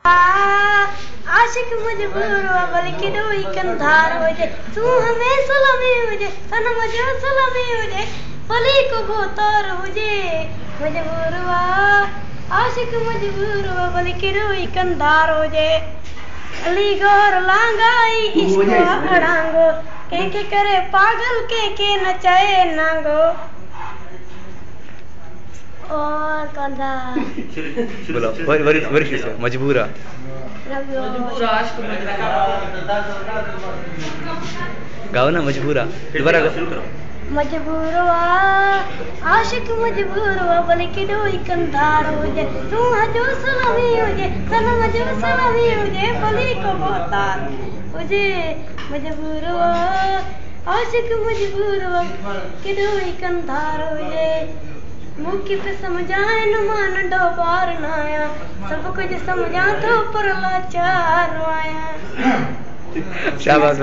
आशिक मजबूर बल्कि डोई कंधार हो जाए तू हमें सलामी हो जाए सनम जो सलामी हो जाए पली को बोतार हो जाए मजबूर आशिक मजबूर बल्कि डोई कंधार हो जाए अली गौर लांगाई इसको अड़ांगो के करे पागल के नचाए नांगो और कंधा बोलो वरी मजबूरा गाओ ना मजबूरा दोबारा मजबूर आशिक मजबूर बल्कि डोई कंधार हो जाए तू जो सलामी हो जाए सनम जो सलामी हो जाए पली को बोतार हो जाए मजबूर आशिक मजबूर कि डोई कंधार हो जाए मुखी पे समझाए न मान डोबार नाया सब कुछ समझा तो पर लाचार आया शाबाश।